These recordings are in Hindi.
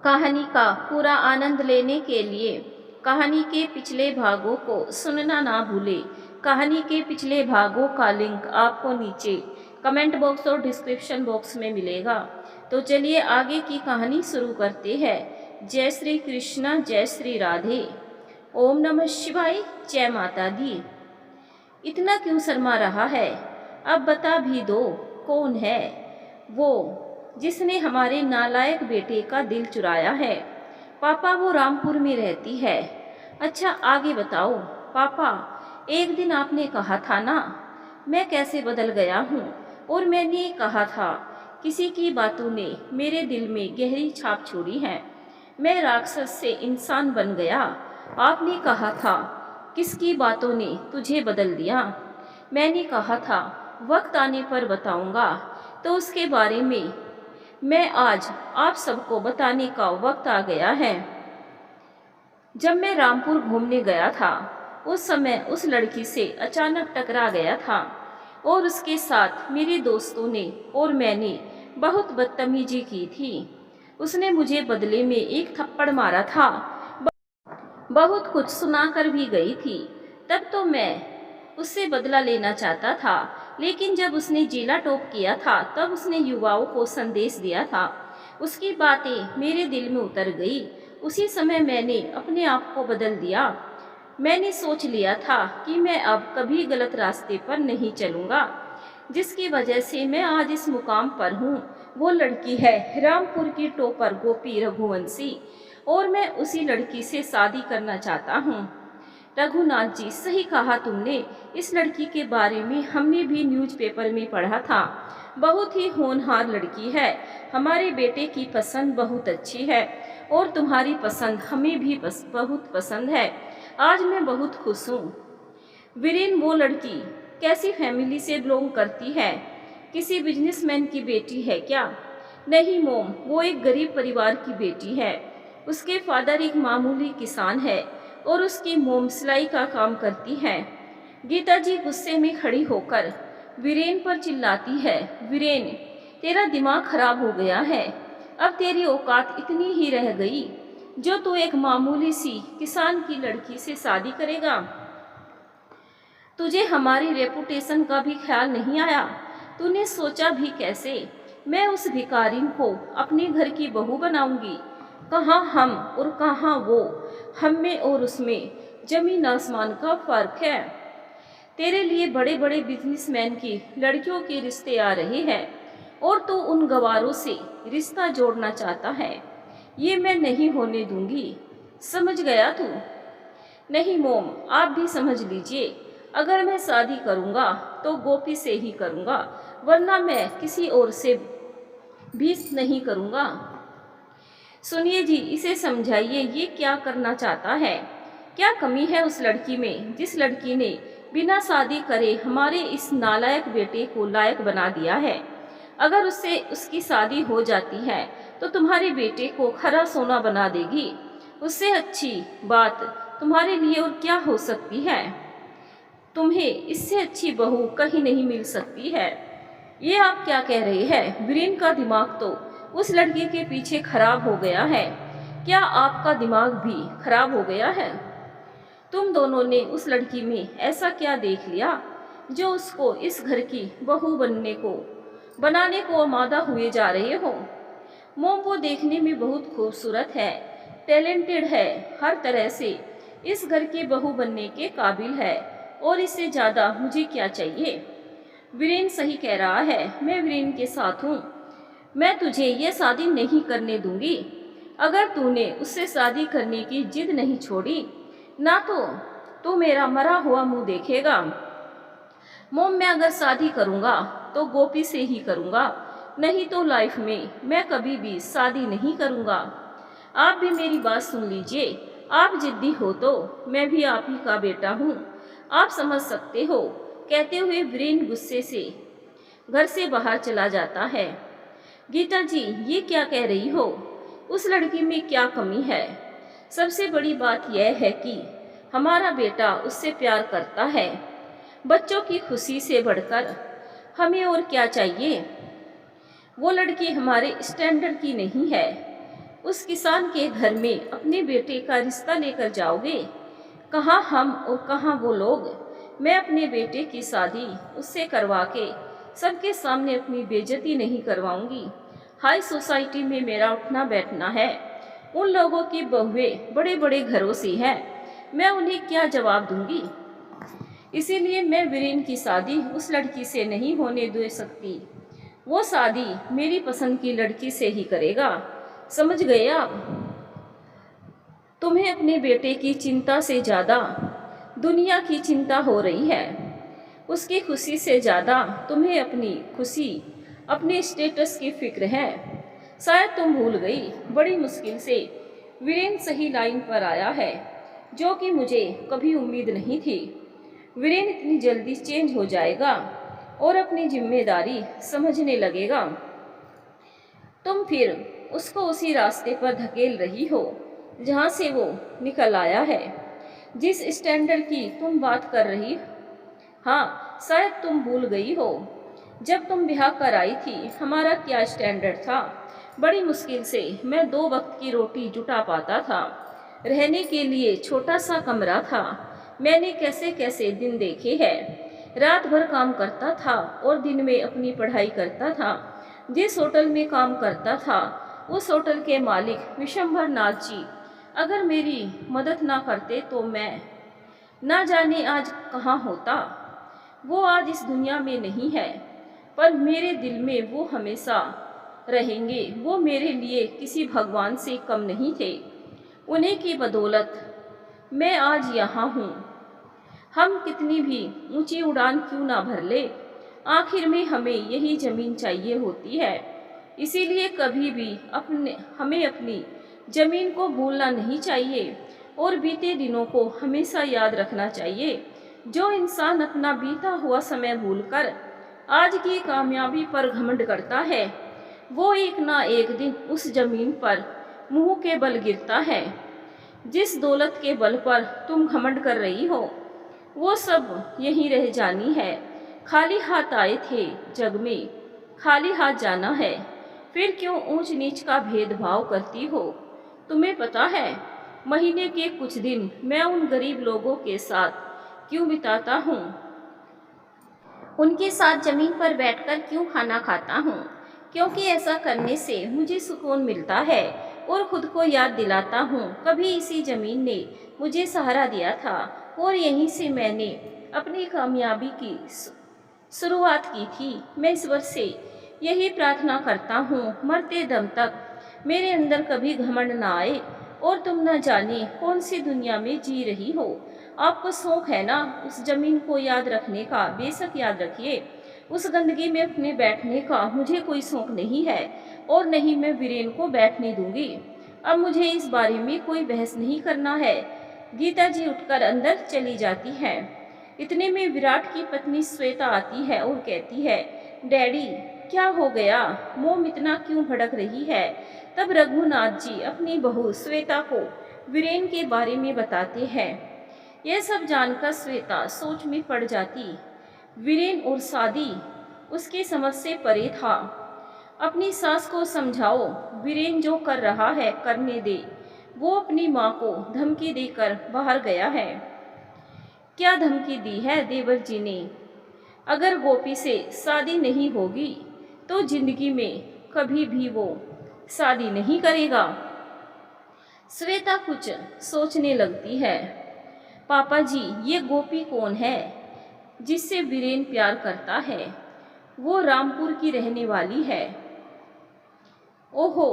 कहानी का पूरा आनंद लेने के लिए कहानी के पिछले भागों को सुनना ना भूलें। कहानी के पिछले भागों का लिंक आपको नीचे कमेंट बॉक्स और डिस्क्रिप्शन बॉक्स में मिलेगा। तो चलिए आगे की कहानी शुरू करते हैं। जय श्री कृष्ण, जय श्री राधे। ओम नमः शिवाय, जय माता दी। इतना क्यों शर्मा रहा है? अब बता भी दो, कौन है वो जिसने हमारे नालायक बेटे का दिल चुराया है? पापा, वो रामपुर में रहती है। अच्छा, आगे बताओ। पापा, एक दिन आपने कहा था ना, मैं कैसे बदल गया हूँ। और मैंने कहा था, किसी की बातों ने मेरे दिल में गहरी छाप छोड़ी है। मैं राक्षस से इंसान बन गया। आपने कहा था, किसकी बातों ने तुझे बदल दिया? मैंने कहा था, वक्त आने पर बताऊंगा। तो उसके बारे में मैं आज आप सबको बताने का वक्त आ गया है। जब मैं रामपुर घूमने गया था, उस समय उस लड़की से अचानक टकरा गया था और उसके साथ मेरे दोस्तों ने और मैंने बहुत बदतमीजी की थी। उसने मुझे बदले में एक थप्पड़ मारा था, बहुत कुछ सुनाकर भी गई थी। तब तो मैं उससे बदला लेना चाहता था, लेकिन जब उसने जिला टॉप किया था तब उसने युवाओं को संदेश दिया था। उसकी बातें मेरे दिल में उतर गई। उसी समय मैंने अपने आप को बदल दिया। मैंने सोच लिया था कि मैं अब कभी गलत रास्ते पर नहीं चलूँगा, जिसकी वजह से मैं आज इस मुकाम पर हूँ। वो लड़की है रामपुर की टॉपर गोपी रघुवंशी, और मैं उसी लड़की से शादी करना चाहता हूँ। रघुनाथ जी, सही कहा तुमने। इस लड़की के बारे में हमने भी न्यूज़पेपर में पढ़ा था। बहुत ही होनहार लड़की है। हमारे बेटे की पसंद बहुत अच्छी है और तुम्हारी पसंद हमें भी बहुत पसंद है। आज मैं बहुत खुश हूँ। वीरेन, वो लड़की कैसी फैमिली से बिलोंग करती है? किसी बिजनेसमैन की बेटी है क्या? नहीं मोम, वो एक गरीब परिवार की बेटी है। उसके फादर एक मामूली किसान है और उसकी मोम सिलाई का काम करती है। गीता जी गुस्से में खड़ी होकर वीरेन पर चिल्लाती है, वीरेन, तेरा दिमाग खराब हो गया है। अब तेरी औकात इतनी ही रह गई जो तू एक मामूली सी किसान की लड़की से शादी करेगा? तुझे हमारी रेपुटेशन का भी ख्याल नहीं आया? तूने सोचा भी कैसे मैं उस भिखारिन को अपने घर की बहू बनाऊंगी? कहाँ हम और कहाँ वो। हम में और उसमें जमीन आसमान का फर्क है। तेरे लिए बड़े बड़े बिजनेसमैन की लड़कियों के रिश्ते आ रहे हैं और तू उन गवारों से रिश्ता जोड़ना चाहता है। ये मैं नहीं होने दूंगी, समझ गया तू? नहीं मोम, आप भी समझ लीजिए। अगर मैं शादी करूंगा तो गोपी से ही करूंगा, वरना मैं किसी और से भी नहीं करूंगा। सुनिए जी, इसे समझाइए, ये क्या करना चाहता है? क्या कमी है उस लड़की में जिस लड़की ने बिना शादी करे हमारे इस नालायक बेटे को लायक बना दिया है? अगर उससे उसकी शादी हो जाती है तो तुम्हारे बेटे को खरा सोना बना देगी। उससे अच्छी बात तुम्हारे लिए और क्या हो सकती है? तुम्हें इससे अच्छी बहू कहीं नहीं मिल सकती है। ये आप क्या कह रहे हैं? वीरेन का दिमाग तो उस लड़की के पीछे खराब हो गया है। क्या आपका दिमाग भी खराब हो गया है? तुम दोनों ने उस लड़की में ऐसा क्या देख लिया जो उसको इस घर की बहू बनाने को आमादा हुए जा रहे हो? मोम, वो देखने में बहुत खूबसूरत है, टैलेंटेड है, हर तरह से इस घर की बहू बनने के काबिल है, और इससे ज़्यादा मुझे क्या चाहिए? वीरेन सही कह रहा है, मैं वीरेन के साथ हूँ। मैं तुझे ये शादी नहीं करने दूंगी। अगर तूने उससे शादी करने की जिद नहीं छोड़ी ना तो तू मेरा मरा हुआ मुंह देखेगा। मोम, मैं अगर शादी करूँगा तो गोपी से ही करूँगा, नहीं तो लाइफ में मैं कभी भी शादी नहीं करूँगा। आप भी मेरी बात सुन लीजिए। आप जिद्दी हो तो मैं भी आप ही का बेटा हूँ, आप समझ सकते हो। कहते हुए वीरेन गुस्से से घर से बाहर चला जाता है। गीता जी, ये क्या कह रही हो? उस लड़की में क्या कमी है? सबसे बड़ी बात यह है कि हमारा बेटा उससे प्यार करता है। बच्चों की खुशी से बढ़कर हमें और क्या चाहिए? वो लड़की हमारे स्टैंडर्ड की नहीं है। उस किसान के घर में अपने बेटे का रिश्ता लेकर जाओगे? कहाँ हम और कहाँ वो लोग? मैं अपने बेटे की शादी उससे करवा के सबके सामने अपनी बेइज्जती नहीं करवाऊंगी। हाई सोसाइटी में मेरा उठना बैठना है। उन लोगों की बहुएं बड़े बड़े घरों से हैं। मैं उन्हें क्या जवाब दूंगी? इसीलिए मैं वीरेन की शादी उस लड़की से नहीं होने दे सकती। वो शादी मेरी पसंद की लड़की से ही करेगा। समझ गए आप? तुम्हें अपने बेटे की चिंता से ज़्यादा दुनिया की चिंता हो रही है। उसकी खुशी से ज़्यादा तुम्हें अपनी खुशी, अपने स्टेटस की फिक्र है। शायद तुम भूल गई, बड़ी मुश्किल से वीरेन सही लाइन पर आया है, जो कि मुझे कभी उम्मीद नहीं थी। वीरेन इतनी जल्दी चेंज हो जाएगा और अपनी जिम्मेदारी समझने लगेगा। तुम फिर उसको उसी रास्ते पर धकेल रही हो जहाँ से वो निकल आया है। जिस स्टैंडर्ड की तुम बात कर रही, हाँ शायद तुम भूल गई हो, जब तुम ब्याह कर आई थी हमारा क्या स्टैंडर्ड था। बड़ी मुश्किल से मैं 2 वक्त की रोटी जुटा पाता था। रहने के लिए छोटा सा कमरा था। मैंने कैसे कैसे दिन देखे हैं। रात भर काम करता था और दिन में अपनी पढ़ाई करता था। जिस होटल में काम करता था उस होटल के मालिक विशंभर नाथ जी अगर मेरी मदद ना करते तो मैं ना जाने आज कहाँ होता। वो आज इस दुनिया में नहीं है, पर मेरे दिल में वो हमेशा रहेंगे। वो मेरे लिए किसी भगवान से कम नहीं थे। उन्हीं की बदौलत मैं आज यहाँ हूँ। हम कितनी भी ऊंची उड़ान क्यों ना भर ले, आखिर में हमें यही ज़मीन चाहिए होती है। इसीलिए कभी भी हमें अपनी ज़मीन को भूलना नहीं चाहिए और बीते दिनों को हमेशा याद रखना चाहिए। जो इंसान अपना बीता हुआ समय भूलकर आज की कामयाबी पर घमंड करता है, वो एक ना एक दिन उस ज़मीन पर मुंह के बल गिरता है। जिस दौलत के बल पर तुम घमंड कर रही हो, वो सब यहीं रह जानी है। खाली हाथ आए थे जग में, खाली हाथ जाना है। फिर क्यों ऊंच नीच का भेदभाव करती हो? तुम्हें पता है, महीने के कुछ दिन मैं उन गरीब लोगों के साथ क्यों बिताता हूँ? उनके साथ ज़मीन पर बैठकर क्यों खाना खाता हूँ? क्योंकि ऐसा करने से मुझे सुकून मिलता है और खुद को याद दिलाता हूँ कभी इसी ज़मीन ने मुझे सहारा दिया था और यहीं से मैंने अपनी कामयाबी की शुरुआत की थी। मैं ईश्वर से यही प्रार्थना करता हूँ मरते दम तक मेरे अंदर कभी घमंड ना आए और तुम न जाने कौन सी दुनिया में जी रही हो। आपको शौक है ना उस ज़मीन को याद रखने का, बेशक याद रखिए। उस गंदगी में अपने बैठने का मुझे कोई शौक नहीं है और नहीं मैं वीरेन को बैठने दूंगी। अब मुझे इस बारे में कोई बहस नहीं करना है। गीता जी उठकर अंदर चली जाती हैं। इतने में विराट की पत्नी श्वेता आती है और कहती है, डैडी क्या हो गया, मोम इतना क्यों भड़क रही है? तब रघुनाथ जी अपनी बहू श्वेता को वीरेन के बारे में बताते हैं। यह सब जानकर श्वेता सोच में पड़ जाती। वीरेन और शादी उसकी समझ से परे था। अपनी सास को समझाओ, वीरेन जो कर रहा है करने दे। वो अपनी माँ को धमकी देकर बाहर गया है। क्या धमकी दी है देवर जी ने? अगर गोपी से शादी नहीं होगी तो जिंदगी में कभी भी वो शादी नहीं करेगा। श्वेता कुछ सोचने लगती है। पापा जी, ये गोपी कौन है जिससे वीरेन प्यार करता है? वो रामपुर की रहने वाली है। ओहो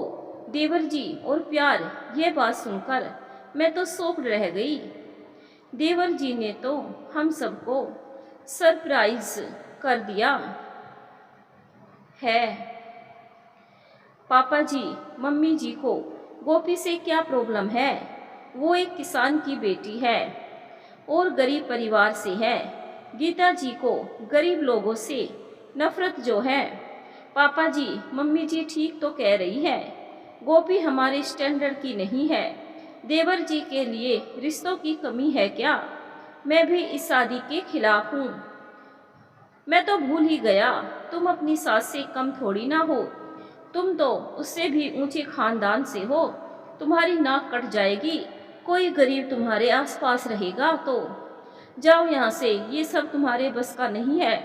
देवर जी, और प्यार, ये बात सुनकर मैं तो शॉक्ड रह गई। देवर जी ने तो हम सबको सरप्राइज कर दिया है। पापा जी, मम्मी जी को गोपी से क्या प्रॉब्लम है? वो एक किसान की बेटी है और गरीब परिवार से है। गीता जी को गरीब लोगों से नफरत जो है। पापा जी, मम्मी जी ठीक तो कह रही है। गोपी हमारे स्टैंडर्ड की नहीं है। देवर जी के लिए रिश्तों की कमी है क्या? मैं भी इस शादी के खिलाफ हूँ। मैं तो भूल ही गया, तुम अपनी सास से कम थोड़ी ना हो। तुम तो उससे भी ऊंचे खानदान से हो। तुम्हारी नाक कट जाएगी। कोई गरीब तुम्हारे आसपास रहेगा तो जाओ यहाँ से, ये सब तुम्हारे बस का नहीं है।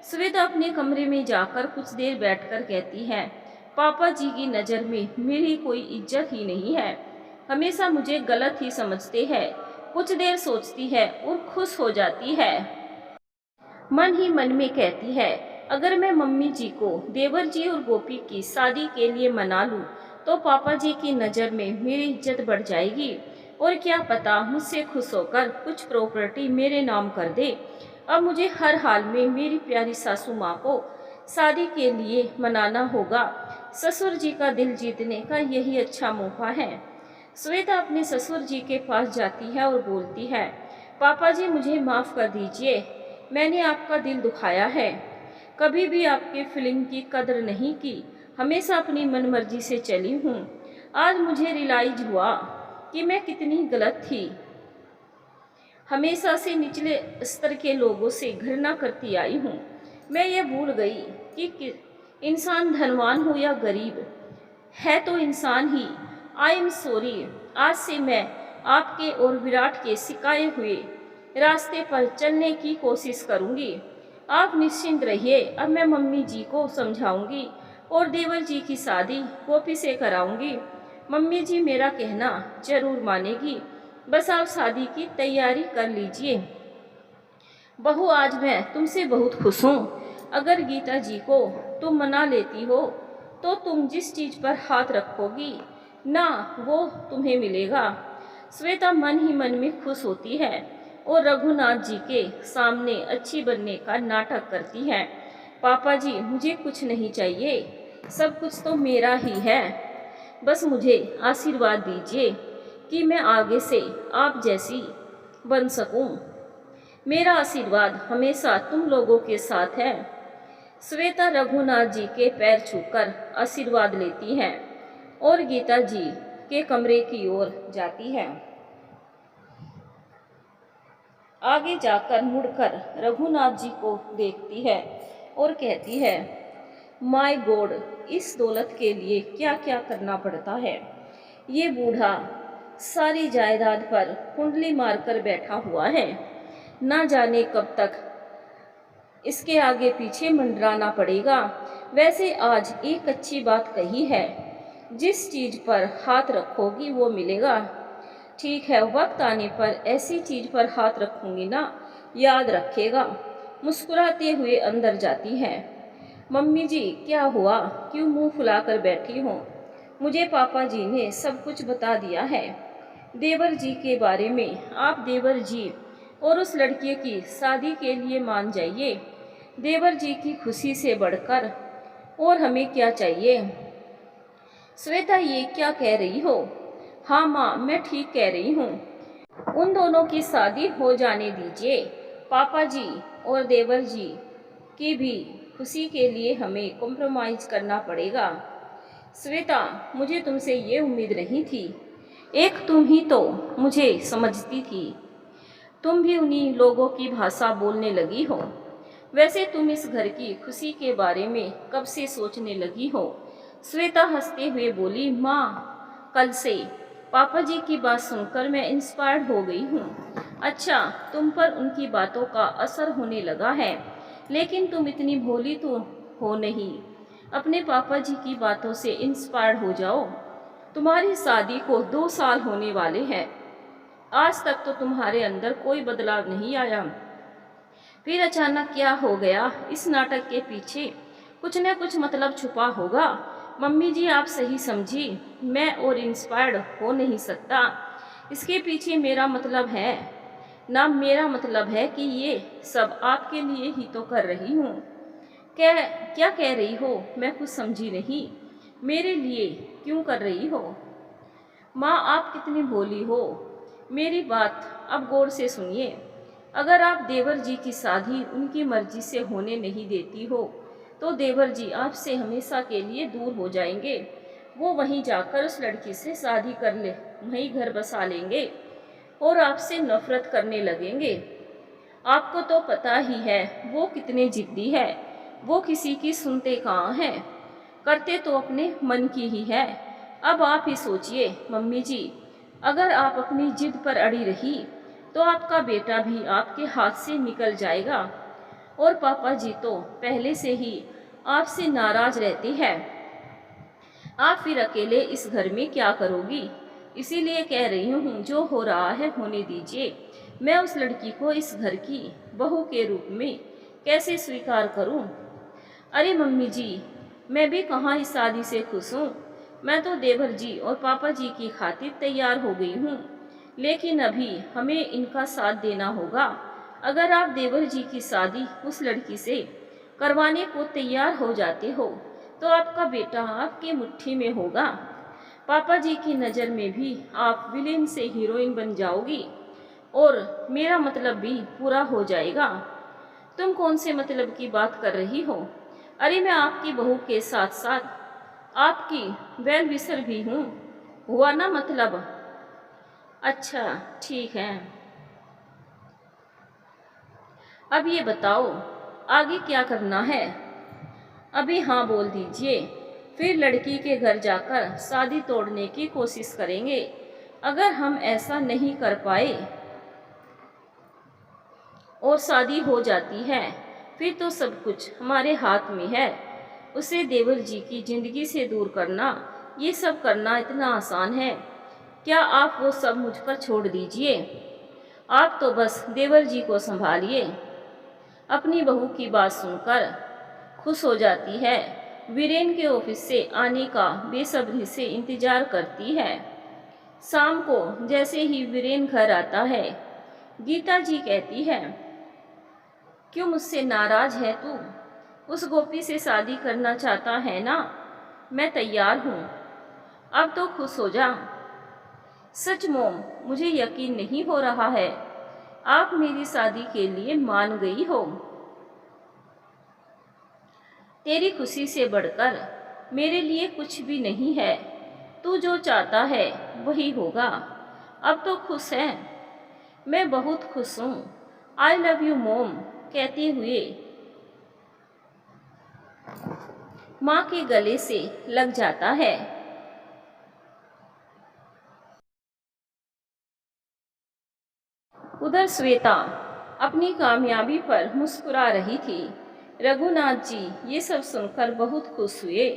श्वेता अपने कमरे में जाकर कुछ देर बैठकर कहती है, पापा जी की नज़र में मेरी कोई इज्जत ही नहीं है, हमेशा मुझे गलत ही समझते हैं। कुछ देर सोचती है और खुश हो जाती है। मन ही मन में कहती है, अगर मैं मम्मी जी को देवर जी और गोपी की शादी के लिए मना लूं, तो पापा जी की नज़र में मेरी इज्जत बढ़ जाएगी और क्या पता मुझसे खुश होकर कुछ प्रॉपर्टी मेरे नाम कर दे। अब मुझे हर हाल में मेरी प्यारी सासू माँ को शादी के लिए मनाना होगा। ससुर जी का दिल जीतने का यही अच्छा मौका है। श्वेता अपने ससुर जी के पास जाती है और बोलती है, पापा जी मुझे माफ़ कर दीजिए, मैंने आपका दिल दुखाया है। कभी भी आपके फीलिंग की कदर नहीं की, हमेशा अपनी मनमर्जी से चली हूँ। आज मुझे रियलाइज हुआ कि मैं कितनी गलत थी। हमेशा से निचले स्तर के लोगों से घृणा करती आई हूँ। मैं ये भूल गई कि इंसान धनवान हो या गरीब है तो इंसान ही। I am sorry. आज से मैं आपके और विराट के सिखाए हुए रास्ते पर चलने की कोशिश करूंगी। आप निश्चिंत रहिए, अब मैं मम्मी जी को समझाऊंगी और देवर जी की शादी गोपी से कराऊंगी। मम्मी जी मेरा कहना जरूर मानेगी, बस आप शादी की तैयारी कर लीजिए। बहू आज मैं तुमसे बहुत खुश हूँ। अगर गीता जी को तुम मना लेती हो तो तुम जिस चीज़ पर हाथ रखोगी ना वो तुम्हें मिलेगा। श्वेता मन ही मन में खुश होती है और रघुनाथ जी के सामने अच्छी बनने का नाटक करती है। पापा जी मुझे कुछ नहीं चाहिए, सब कुछ तो मेरा ही है। बस मुझे आशीर्वाद दीजिए कि मैं आगे से आप जैसी बन सकूं। मेरा आशीर्वाद हमेशा तुम लोगों के साथ है। श्वेता रघुनाथ जी के पैर छूकर आशीर्वाद लेती है और गीता जी के कमरे की ओर जाती है। आगे जाकर मुड़कर रघुनाथ जी को देखती है और कहती है, माय गॉड, इस दौलत के लिए क्या क्या करना पड़ता है। ये बूढ़ा सारी जायदाद पर कुंडली मारकर बैठा हुआ है, ना जाने कब तक इसके आगे पीछे मंडराना पड़ेगा। वैसे आज एक अच्छी बात कही है, जिस चीज़ पर हाथ रखोगी वो मिलेगा। ठीक है, वक्त आने पर ऐसी चीज़ पर हाथ रखूंगी ना, याद रखेगा। मुस्कुराते हुए अंदर जाती है। मम्मी जी क्या हुआ, क्यों मुंह फुलाकर बैठी हो? मुझे पापा जी ने सब कुछ बता दिया है देवर जी के बारे में। आप देवर जी और उस लड़के की शादी के लिए मान जाइए। देवर जी की खुशी से बढ़कर और हमें क्या चाहिए। श्वेता ये क्या कह रही हो? हाँ माँ, मैं ठीक कह रही हूँ। उन दोनों की शादी हो जाने दीजिए। पापा जी और देवर जी की भी खुशी के लिए हमें कॉम्प्रोमाइज करना पड़ेगा। श्वेता मुझे तुमसे ये उम्मीद नहीं थी। एक तुम ही तो मुझे समझती थी, तुम भी उन्हीं लोगों की भाषा बोलने लगी हो। वैसे तुम इस घर की खुशी के बारे में कब से सोचने लगी हो? श्वेता हंसते हुए बोली, माँ कल से। पापा जी की बात सुनकर मैं इंस्पायर्ड हो गई हूँ। अच्छा, तुम पर उनकी बातों का असर होने लगा है, लेकिन तुम इतनी भोली तो हो नहीं। अपने पापा जी की बातों से इंस्पायर्ड हो जाओ। तुम्हारी शादी को 2 साल होने वाले हैं, आज तक तो तुम्हारे अंदर कोई बदलाव नहीं आया, फिर अचानक क्या हो गया? इस नाटक के पीछे कुछ न कुछ मतलब छुपा होगा। मम्मी जी आप सही समझी, मैं और इंस्पायर्ड हो नहीं सकता। इसके पीछे मेरा मतलब है ना, मेरा मतलब है कि ये सब आपके लिए ही तो कर रही हूँ। क्या कह रही हो? मैं कुछ समझी नहीं। मेरे लिए क्यों कर रही हो? माँ आप कितनी भोली हो। मेरी बात अब गौर से सुनिए। अगर आप देवर जी की शादी उनकी मर्जी से होने नहीं देती हो तो देवर जी आपसे हमेशा के लिए दूर हो जाएंगे। वो वहीं जाकर उस लड़की से शादी कर ले, वहीं घर बसा लेंगे और आपसे नफरत करने लगेंगे। आपको तो पता ही है वो कितने जिद्दी है। वो किसी की सुनते कहाँ हैं, करते तो अपने मन की ही है। अब आप ही सोचिए मम्मी जी, अगर आप अपनी जिद पर अड़ी रही तो आपका बेटा भी आपके हाथ से निकल जाएगा। और पापा जी तो पहले से ही आपसे नाराज रहते हैं। आप फिर अकेले इस घर में क्या करोगी? इसीलिए कह रही हूँ, जो हो रहा है होने दीजिए। मैं उस लड़की को इस घर की बहू के रूप में कैसे स्वीकार करूँ? अरे मम्मी जी, मैं भी कहाँ इस शादी से खुश हूँ। मैं तो देवर जी और पापा जी की खातिर तैयार हो गई हूँ, लेकिन अभी हमें इनका साथ देना होगा। अगर आप देवर जी की शादी उस लड़की से करवाने को तैयार हो जाते हो तो आपका बेटा आपकी मुट्ठी में होगा। पापा जी की नज़र में भी आप विलेन से हीरोइन बन जाओगी और मेरा मतलब भी पूरा हो जाएगा। तुम कौन से मतलब की बात कर रही हो? अरे मैं आपकी बहू के साथ साथ आपकी वेल विशर भी हूँ। हुआ ना मतलब? अच्छा ठीक है। अब ये बताओ आगे क्या करना है? अभी हाँ बोल दीजिए, फिर लड़की के घर जाकर शादी तोड़ने की कोशिश करेंगे। अगर हम ऐसा नहीं कर पाए और शादी हो जाती है फिर तो सब कुछ हमारे हाथ में है। उसे देवर जी की जिंदगी से दूर करना, ये सब करना इतना आसान है क्या? आप वो सब मुझ पर छोड़ दीजिए। आप तो बस देवर जी को संभालिए। अपनी बहू की बात सुनकर खुश हो जाती है। वीरेन के ऑफिस से आने का बेसब्री से इंतजार करती है। शाम को जैसे ही वीरेन घर आता है, गीता जी कहती है, क्यों मुझसे नाराज है तू? उस गोपी से शादी करना चाहता है ना? मैं तैयार हूँ, अब तो खुश हो जा। सच मोम, मुझे यकीन नहीं हो रहा है आप मेरी शादी के लिए मान गई हो। तेरी खुशी से बढ़कर मेरे लिए कुछ भी नहीं है। तू जो चाहता है वही होगा। अब तो खुश है? मैं बहुत खुश हूँ। आई लव यू मोम कहते हुए माँ के गले से लग जाता है। उधर श्वेता अपनी कामयाबी पर मुस्कुरा रही थी। रघुनाथ जी ये सब सुनकर बहुत खुश हुए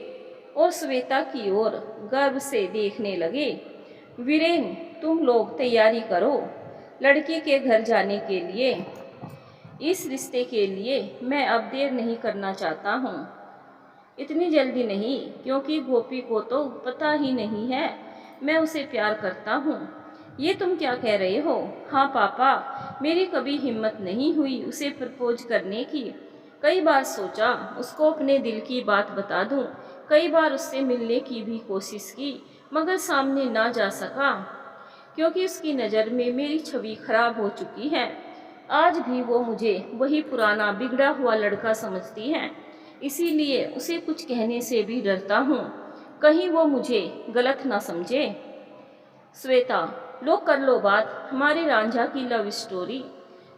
और श्वेता की ओर गर्व से देखने लगे। वीरेन, तुम लोग तैयारी करो लड़की के घर जाने के लिए। इस रिश्ते के लिए मैं अब देर नहीं करना चाहता हूँ। इतनी जल्दी नहीं, क्योंकि गोपी को तो पता ही नहीं है मैं उसे प्यार करता हूँ। ये तुम क्या कह रहे हो? हाँ पापा, मेरी कभी हिम्मत नहीं हुई उसे प्रपोज करने की। कई बार सोचा उसको अपने दिल की बात बता दूँ, कई बार उससे मिलने की भी कोशिश की, मगर सामने ना जा सका, क्योंकि उसकी नज़र में मेरी छवि खराब हो चुकी है। आज भी वो मुझे वही पुराना बिगड़ा हुआ लड़का समझती है, इसीलिए उसे कुछ कहने से भी डरता हूँ, कहीं वो मुझे गलत ना समझे। श्वेता, लो कर लो बात। हमारे रांझा की लव स्टोरी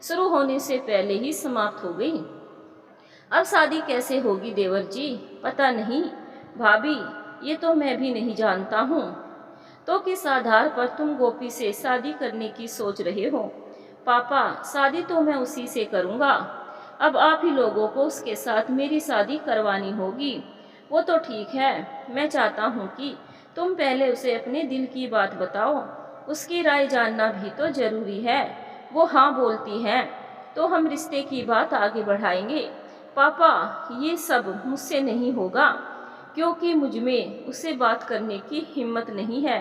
शुरू होने से पहले ही समाप्त हो गई। अब शादी कैसे होगी देवर जी? पता नहीं भाभी, ये तो मैं भी नहीं जानता हूँ। तो किस आधार पर तुम गोपी से शादी करने की सोच रहे हो? पापा, शादी तो मैं उसी से करूँगा। अब आप ही लोगों को उसके साथ मेरी शादी करवानी होगी। वो तो ठीक है, मैं चाहता हूँ कि तुम पहले उसे अपने दिल की बात बताओ। उसकी राय जानना भी तो जरूरी है। वो हाँ बोलती है तो हम रिश्ते की बात आगे बढ़ाएंगे। पापा, ये सब मुझसे नहीं होगा, क्योंकि मुझ में उससे बात करने की हिम्मत नहीं है।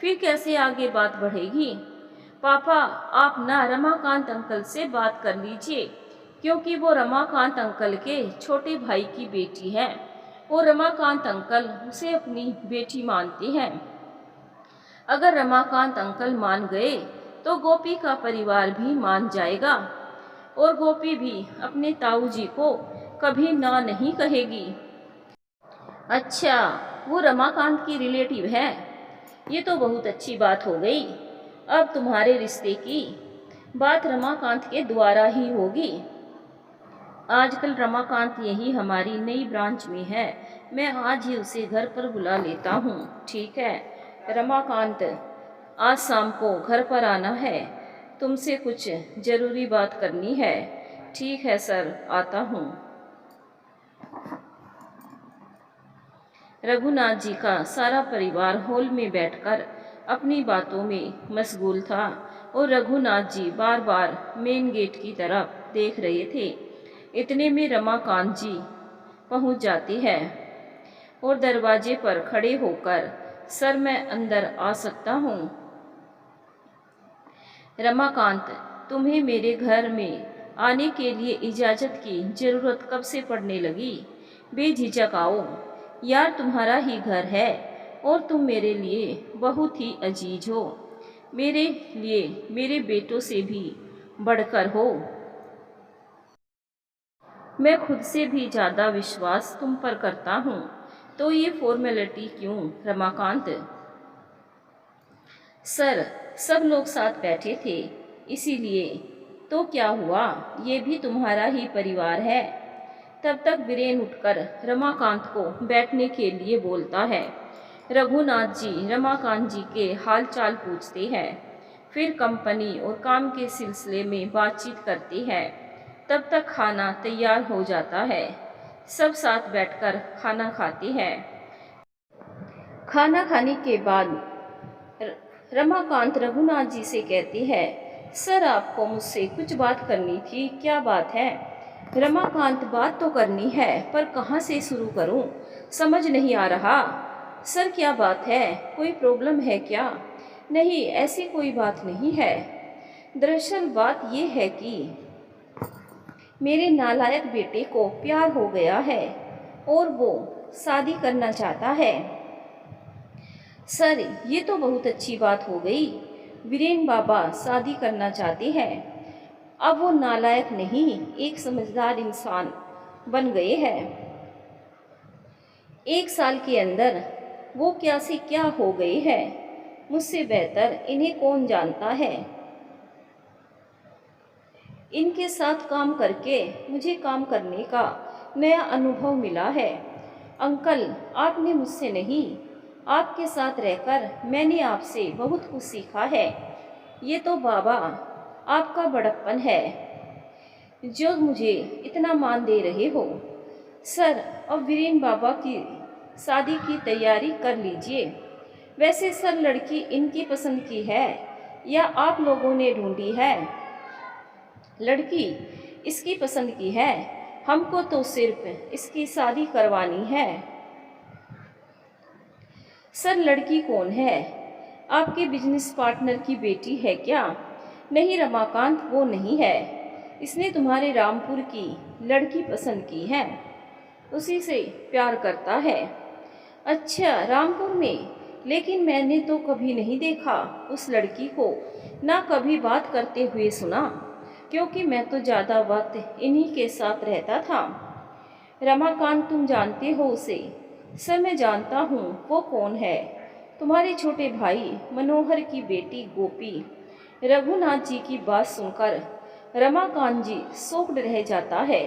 फिर कैसे आगे बात बढ़ेगी? पापा, आप ना रमाकांत अंकल से बात कर लीजिए, क्योंकि वो रमाकांत अंकल के छोटे भाई की बेटी है और रमाकांत अंकल उसे अपनी बेटी मानते हैं। अगर रमाकांत अंकल मान गए तो गोपी का परिवार भी मान जाएगा और गोपी भी अपने ताऊ जी को कभी ना नहीं कहेगी। अच्छा, वो रमाकांत की रिलेटिव है? ये तो बहुत अच्छी बात हो गई। अब तुम्हारे रिश्ते की बात रमाकांत के द्वारा ही होगी। आजकल रमाकांत यही हमारी नई ब्रांच में है। मैं आज ही उसे घर पर बुला लेता हूँ। ठीक है रमाकांत, आज शाम को घर पर आना है। तुमसे कुछ ज़रूरी बात करनी है। ठीक है सर, आता हूँ। रघुनाथ जी का सारा परिवार हॉल में बैठकर अपनी बातों में मशगूल था और रघुनाथ जी बार बार मेन गेट की तरफ देख रहे थे। इतने में रमाकांत जी पहुंच जाती है और दरवाजे पर खड़े होकर, सर मैं अंदर आ सकता हूँ? रमाकांत, तुम्हें मेरे घर में आने के लिए इजाज़त की ज़रूरत कब से पड़ने लगी? बेझिझक आओ, यार तुम्हारा ही घर है और तुम मेरे लिए बहुत ही अजीज हो। मेरे लिए मेरे बेटों से भी बढ़कर हो। मैं खुद से भी ज़्यादा विश्वास तुम पर करता हूँ, तो ये फॉर्मेलिटी क्यों रमाकांत? सर, सब लोग साथ बैठे थे इसीलिए। तो क्या हुआ, ये भी तुम्हारा ही परिवार है। तब तक वीरेन उठकर रमाकांत को बैठने के लिए बोलता है। रघुनाथ जी रमाकांत जी के हाल चाल पूछते हैं, फिर कंपनी और काम के सिलसिले में बातचीत करते हैं। तब तक खाना तैयार हो जाता है। सब साथ बैठकर खाना खाते हैं। खाना खाने के बाद रमाकांत रघुनाथ जी से कहती है, सर आपको मुझसे कुछ बात करनी थी। क्या बात है? रमाकांत, बात तो करनी है पर कहाँ से शुरू करूं, समझ नहीं आ रहा। सर क्या बात है, कोई प्रॉब्लम है क्या? नहीं, ऐसी कोई बात नहीं है। दरअसल बात यह है कि मेरे नालायक बेटे को प्यार हो गया है और वो शादी करना चाहता है। सर ये तो बहुत अच्छी बात हो गई। वीरेन बाबा शादी करना चाहते हैं। अब वो नालायक नहीं, एक समझदार इंसान बन गए हैं। 1 साल के अंदर वो क्या से क्या हो गए हैं, मुझसे बेहतर इन्हें कौन जानता है। इनके साथ काम करके मुझे काम करने का नया अनुभव मिला है। अंकल, आपने मुझसे नहीं, आपके साथ रहकर मैंने आपसे बहुत कुछ सीखा है। ये तो बाबा आपका बड़प्पन है जो मुझे इतना मान दे रहे हो। सर, अब वीरेन बाबा की शादी की तैयारी कर लीजिए। वैसे सर, लड़की इनकी पसंद की है या आप लोगों ने ढूंढी है? लड़की इसकी पसंद की है, हमको तो सिर्फ इसकी शादी करवानी है। सर लड़की कौन है? आपके बिजनेस पार्टनर की बेटी है क्या? नहीं रमाकांत, वो नहीं है। इसने तुम्हारे रामपुर की लड़की पसंद की है, उसी से प्यार करता है। अच्छा, रामपुर में? लेकिन मैंने तो कभी नहीं देखा उस लड़की को, ना कभी बात करते हुए सुना, क्योंकि मैं तो ज़्यादा वक्त इन्हीं के साथ रहता था। रमाकांत, तुम जानते हो उसे? सर मैं जानता हूँ। वो कौन है? तुम्हारे छोटे भाई मनोहर की बेटी गोपी। रघुनाथ जी की बात सुनकर रमाकांत जी शॉक्ड रह जाता है।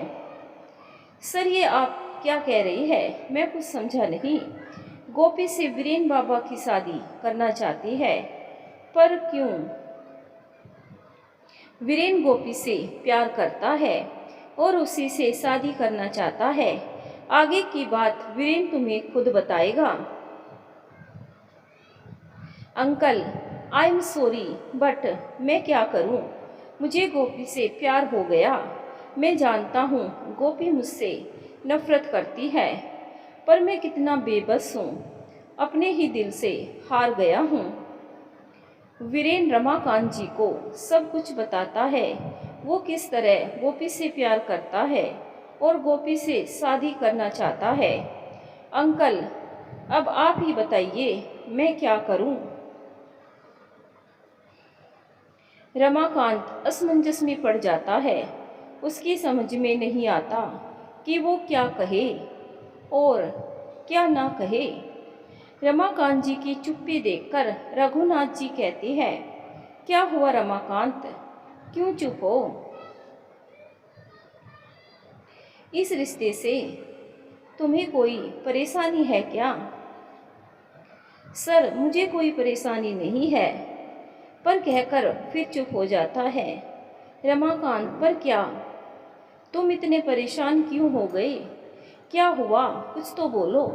सर ये आप क्या कह रही है? मैं कुछ समझा नहीं। गोपी से वीरेन बाबा की शादी करना चाहती है, पर क्यों? वीरेन गोपी से प्यार करता है और उसी से शादी करना चाहता है। आगे की बात वीरेन तुम्हें खुद बताएगा। Uncle, I am sorry, but मैं क्या करूं? मुझे गोपी से प्यार हो गया। मैं जानता हूं गोपी मुझसे नफरत करती है, पर मैं कितना बेबस हूं, अपने ही दिल से हार गया हूं। वीरेन रमाकांत जी को सब कुछ बताता है, वो किस तरह गोपी से प्यार करता है और गोपी से शादी करना चाहता है। अंकल, अब आप ही बताइए मैं क्या करूं? रमाकांत असमंजस में पड़ जाता है। उसकी समझ में नहीं आता कि वो क्या कहे और क्या ना कहे। रमाकांत जी की चुप्पी देखकर रघुनाथ जी कहते हैं, क्या हुआ रमाकांत, क्यों चुप हो? इस रिश्ते से तुम्हें कोई परेशानी है क्या? सर, मुझे कोई परेशानी नहीं है, पर कहकर फिर चुप हो जाता है। रमाकांत, पर क्या? तुम इतने परेशान क्यों हो गए? क्या हुआ? कुछ तो बोलो।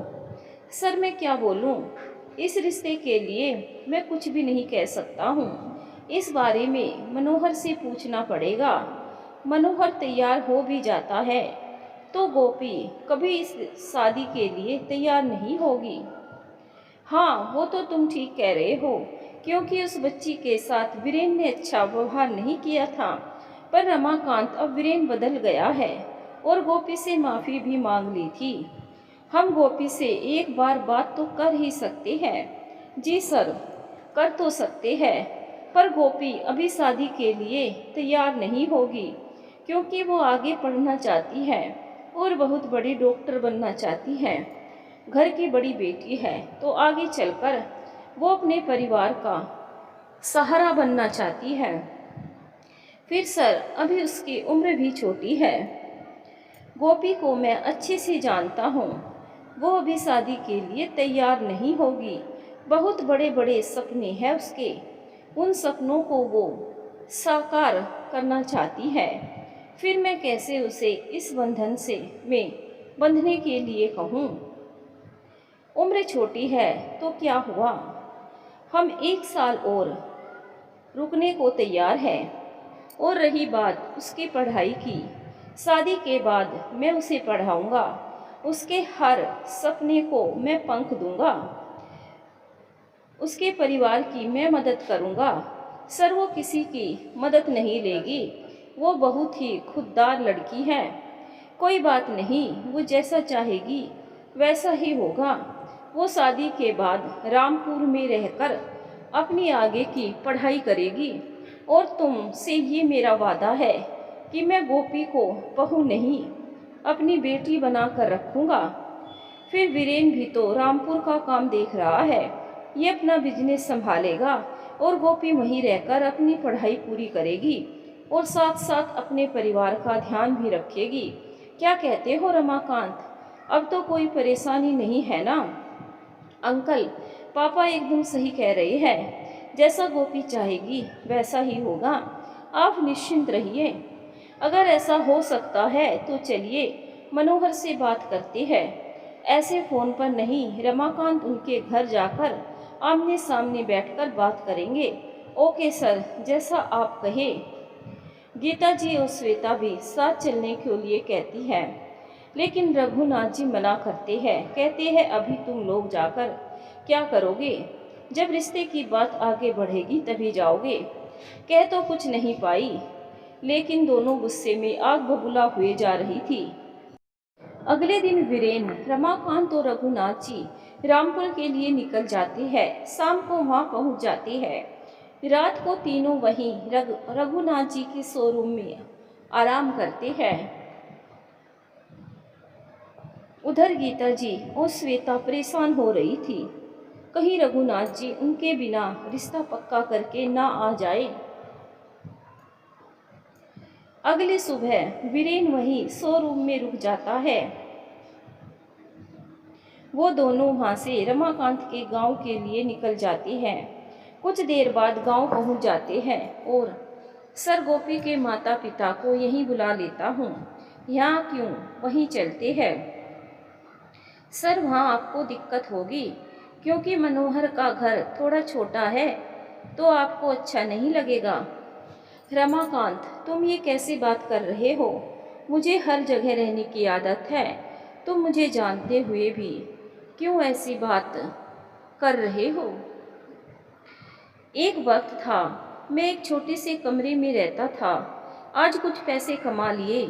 सर, मैं क्या बोलूं? इस रिश्ते के लिए मैं कुछ भी नहीं कह सकता हूँ। इस बारे में मनोहर से पूछना पड़ेगा। मनोहर तैयार हो भी जाता है तो गोपी कभी इस शादी के लिए तैयार नहीं होगी। हाँ, वो तो तुम ठीक कह रहे हो, क्योंकि उस बच्ची के साथ वीरेन ने अच्छा व्यवहार नहीं किया था। पर रमाकांत, अब वीरेन बदल गया है और गोपी से माफ़ी भी मांग ली थी। हम गोपी से एक बार बात तो कर ही सकते हैं। जी सर, कर तो सकते हैं, पर गोपी अभी शादी के लिए तैयार नहीं होगी, क्योंकि वो आगे पढ़ना चाहती है और बहुत बड़ी डॉक्टर बनना चाहती है। घर की बड़ी बेटी है, तो आगे चलकर वो अपने परिवार का सहारा बनना चाहती है। फिर सर, अभी उसकी उम्र भी छोटी है। गोपी को मैं अच्छे से जानता हूँ, वो अभी शादी के लिए तैयार नहीं होगी। बहुत बड़े बड़े सपने हैं उसके, उन सपनों को वो साकार करना चाहती है। फिर मैं कैसे उसे इस बंधन से में बंधने के लिए कहूँ? उम्र छोटी है तो क्या हुआ, हम 1 साल और रुकने को तैयार हैं। और रही बात उसकी पढ़ाई की, शादी के बाद मैं उसे पढ़ाऊंगा, उसके हर सपने को मैं पंख दूंगा, उसके परिवार की मैं मदद करूंगा। सर, वो किसी की मदद नहीं लेगी, वो बहुत ही खुददार लड़की है। कोई बात नहीं, वो जैसा चाहेगी वैसा ही होगा। वो शादी के बाद रामपुर में रहकर अपनी आगे की पढ़ाई करेगी, और तुमसे ये मेरा वादा है कि मैं गोपी को बहू नहीं, अपनी बेटी बनाकर रखूंगा। फिर वीरेन भी तो रामपुर का काम देख रहा है, ये अपना बिजनेस संभालेगा और गोपी वहीं रहकर अपनी पढ़ाई पूरी करेगी और साथ साथ अपने परिवार का ध्यान भी रखेगी। क्या कहते हो रमाकांत? अब तो कोई परेशानी नहीं है ना? अंकल, पापा एकदम सही कह रहे हैं, जैसा गोपी चाहेगी वैसा ही होगा। आप निश्चिंत रहिए। अगर ऐसा हो सकता है तो चलिए मनोहर से बात करते हैं। ऐसे फ़ोन पर नहीं, रमाकांत, उनके घर जाकर आमने सामने बैठकर बात करेंगे। ओके सर, जैसा आप कहे। गीता जी और श्वेता भी साथ चलने के लिए कहती है, लेकिन रघुनाथ जी मना करते हैं। कहते हैं, अभी तुम लोग जाकर क्या करोगे? जब रिश्ते की बात आगे बढ़ेगी तभी जाओगे। कह तो कुछ नहीं पाई, लेकिन दोनों गुस्से में आग बबूला हुए जा रही थी। अगले दिन वीरेन, रमाकांत और रघुनाथ जी रामपुर के लिए निकल जाते हैं। शाम को वहां पहुंच जाते हैं। रात को तीनों वहीं रघुनाथ जी के शोरूम में आराम करते हैं। उधर गीता जी और श्वेता परेशान हो रही थी, कहीं रघुनाथ जी उनके बिना रिश्ता पक्का करके ना आ जाए। अगली सुबह वीरेन वहीं शोरूम में रुक जाता है। वो दोनों वहाँ से रमाकांत के गांव के लिए निकल जाते हैं। कुछ देर बाद गांव पहुँच जाते हैं और सर, गोपी के माता पिता को यहीं बुला लेता हूँ। यहाँ क्यों, वहीं चलते हैं। सर, वहाँ आपको दिक्कत होगी, क्योंकि मनोहर का घर थोड़ा छोटा है, तो आपको अच्छा नहीं लगेगा। रमाकांत, तुम ये कैसी बात कर रहे हो? मुझे हर जगह रहने की आदत है। तुम मुझे जानते हुए भी क्यों ऐसी बात कर रहे हो? एक वक्त था, मैं एक छोटे से कमरे में रहता था। आज कुछ पैसे कमा लिए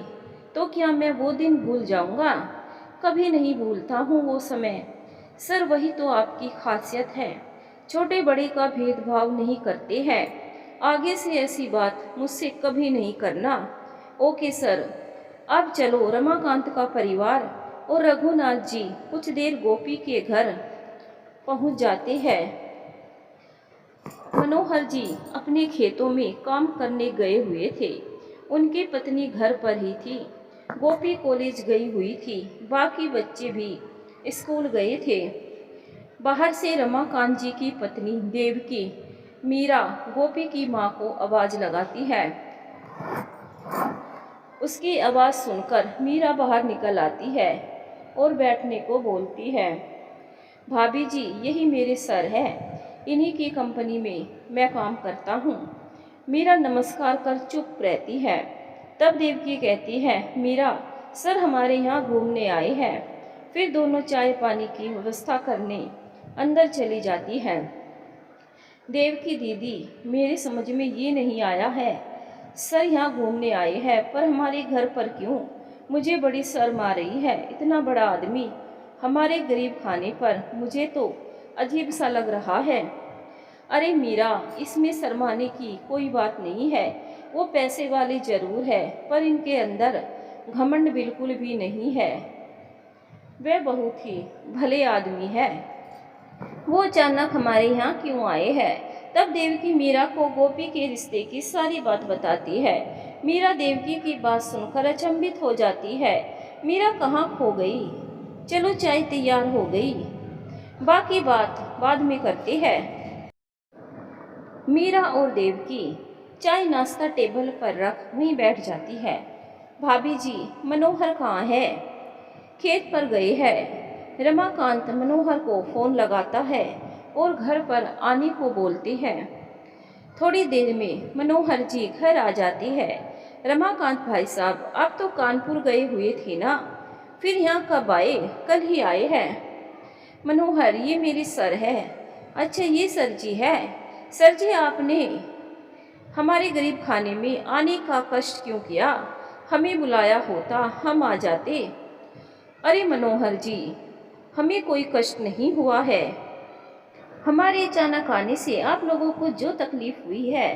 तो क्या मैं वो दिन भूल जाऊंगा? कभी नहीं भूलता हूँ वो समय। सर, वही तो आपकी खासियत है, छोटे बड़े का भेदभाव नहीं करते हैं। आगे से ऐसी बात मुझसे कभी नहीं करना। Okay sir. अब चलो। रमाकांत का परिवार और रघुनाथ जी कुछ देर गोपी के घर पहुंच जाते हैं। मनोहर जी अपने खेतों में काम करने गए हुए थे। उनकी पत्नी घर पर ही थी। गोपी कॉलेज गई हुई थी, बाकी बच्चे भी स्कूल गए थे। बाहर से रमाकांत जी की पत्नी देवकी मीरा गोपी की माँ को आवाज़ लगाती है। उसकी आवाज़ सुनकर मीरा बाहर निकल आती है और बैठने को बोलती है। भाभी जी, यही मेरे सर हैं, इन्हीं की कंपनी में मैं काम करता हूँ। मीरा नमस्कार कर चुप रहती है। तब देवकी कहती है, मीरा सर हमारे यहाँ घूमने आए हैं। फिर दोनों चाय पानी की व्यवस्था करने अंदर चली जाती है। देवकी दीदी, मेरे समझ में ये नहीं आया है, सर यहाँ घूमने आए हैं पर हमारे घर पर क्यों? मुझे बड़ी शर्म आ रही है, इतना बड़ा आदमी हमारे गरीब खाने पर, मुझे तो अजीब सा लग रहा है। अरे मीरा, इसमें शर्माने की कोई बात नहीं है। वो पैसे वाले जरूर है पर इनके अंदर घमंड बिल्कुल भी नहीं है। वे बहुत ही भले आदमी है। वो अचानक हमारे यहाँ क्यों आए हैं? तब देवकी मीरा को गोपी के रिश्ते की सारी बात बताती है। मीरा देवकी की बात सुनकर अचंभित हो जाती है। मीरा कहाँ खो गई? चलो चाय तैयार हो गई, बाकी बात बाद में करते हैं। मीरा और देवकी चाय नाश्ता टेबल पर रख वहीं बैठ जाती है। भाभी जी, मनोहर कहाँ है? खेत पर गए हैं। रमाकांत मनोहर को फ़ोन लगाता है और घर पर आने को बोलते हैं। थोड़ी देर में मनोहर जी घर आ जाते हैं। रमाकांत भाई साहब, आप तो कानपुर गए हुए थे ना, फिर यहाँ कब आए? कल ही आए हैं। मनोहर, ये मेरी सर है। अच्छा, ये सर जी है। सर जी, आपने हमारे गरीब खाने में आने का कष्ट क्यों किया? हमें बुलाया होता, हम आ जाते। अरे मनोहर जी, हमें कोई कष्ट नहीं हुआ है। हमारे अचानक आने से आप लोगों को जो तकलीफ हुई है।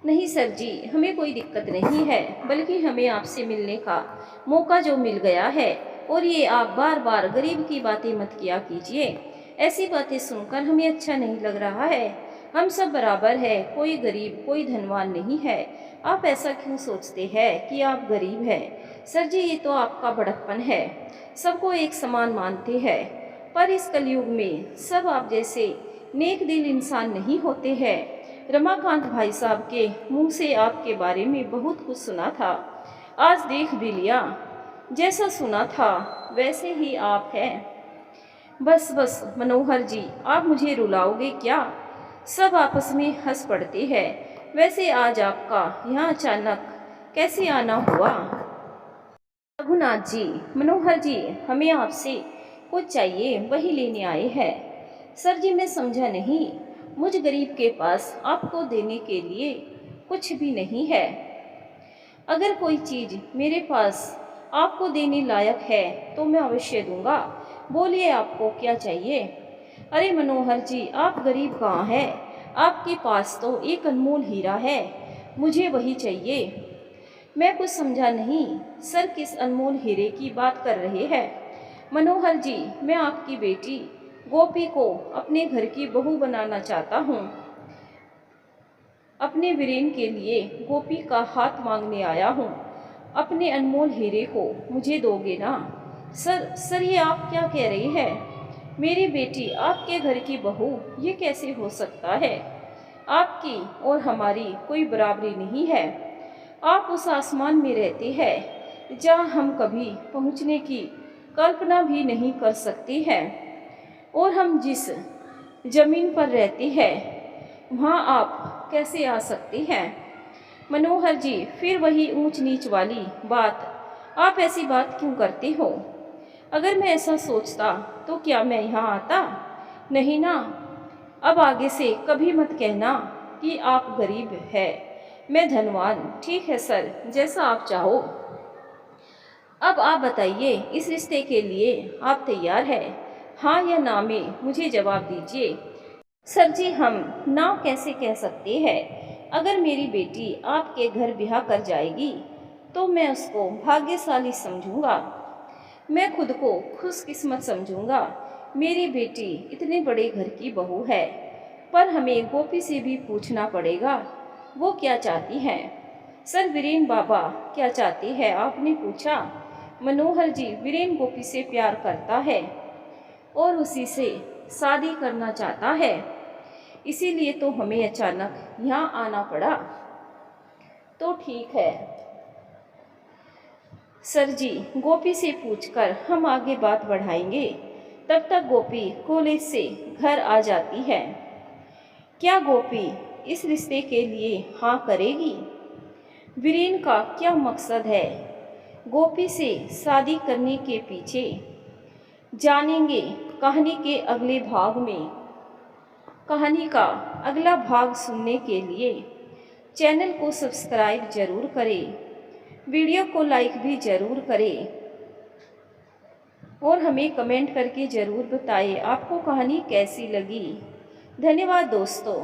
नहीं सर जी, हमें कोई दिक्कत नहीं है, बल्कि हमें आपसे मिलने का मौका जो मिल गया है। और ये आप बार बार गरीब की बातें मत किया कीजिए। ऐसी बातें सुनकर हमें अच्छा नहीं लग रहा है। हम सब बराबर है, कोई गरीब कोई धनवान नहीं है। आप ऐसा क्यों सोचते हैं कि आप गरीब हैं? सर जी, ये तो आपका बड़प्पन है। सबको एक समान मानते हैं, पर इस कलयुग में सब आप जैसे नेक दिल इंसान नहीं होते हैं। रमाकांत भाई साहब के मुंह से आपके बारे में बहुत कुछ सुना था, आज देख भी लिया। जैसा सुना था वैसे ही आप हैं। बस बस मनोहर जी, आप मुझे रुलाओगे क्या? सब आपस में हंस पड़ते हैं। वैसे आज आपका यहाँ अचानक कैसे आना हुआ? रघुनाथ जी, मनोहर जी, हमें आपसे कुछ चाहिए, वही लेने आए हैं। सर जी, मैं समझा नहीं। मुझ गरीब के पास आपको देने के लिए कुछ भी नहीं है। अगर कोई चीज़ मेरे पास आपको देने लायक है तो मैं अवश्य दूंगा। बोलिए, आपको क्या चाहिए? अरे मनोहर जी, आप गरीब कहाँ हैं? आपके पास तो एक अनमोल हीरा है, मुझे वही चाहिए। मैं कुछ समझा नहीं। सर, किस अनमोल हीरे की बात कर रहे हैं? मनोहर जी, मैं आपकी बेटी गोपी को अपने घर की बहू बनाना चाहता हूँ। अपने वीरेन के लिए गोपी का हाथ मांगने आया हूँ। अपने अनमोल हीरे को मुझे दोगे ना? सर, ये आप क्या कह रही है? मेरी बेटी आपके घर की बहू, ये कैसे हो सकता है? आपकी और हमारी कोई बराबरी नहीं है। आप उस आसमान में रहते हैं जहाँ हम कभी पहुँचने की कल्पना भी नहीं कर सकते हैं, और हम जिस जमीन पर रहते हैं वहाँ आप कैसे आ सकते हैं? मनोहर जी, फिर वही ऊंच नीच वाली बात। आप ऐसी बात क्यों करते हो? अगर मैं ऐसा सोचता तो क्या मैं यहाँ आता? नहीं ना। अब आगे से कभी मत कहना कि आप गरीब है, मैं धनवान। ठीक है सर, जैसा आप चाहो। अब आप बताइए, इस रिश्ते के लिए आप तैयार है? हाँ या ना में मुझे जवाब दीजिए। सर जी, हम ना कैसे कह सकते हैं? अगर मेरी बेटी आपके घर ब्याह कर जाएगी तो मैं उसको भाग्यशाली समझूंगा। मैं खुद को खुशकिस्मत समझूंगा। मेरी बेटी इतने बड़े घर की बहू है, पर हमें गोपी से भी पूछना पड़ेगा वो क्या चाहती हैं। सर वीरेन बाबा क्या चाहते हैं, आपने पूछा। मनोहर जी, वीरेन गोपी से प्यार करता है और उसी से शादी करना चाहता है, इसीलिए तो हमें अचानक यहाँ आना पड़ा। तो ठीक है सर जी, गोपी से पूछकर हम आगे बात बढ़ाएंगे। तब तक गोपी कॉलेज से घर आ जाती है। क्या गोपी इस रिश्ते के लिए हाँ करेगी? वीरेन का क्या मकसद है गोपी से शादी करने के पीछे, जानेंगे कहानी के अगले भाग में। कहानी का अगला भाग सुनने के लिए चैनल को सब्सक्राइब जरूर करें, वीडियो को लाइक भी ज़रूर करें और हमें कमेंट करके ज़रूर बताएं आपको कहानी कैसी लगी। धन्यवाद दोस्तों।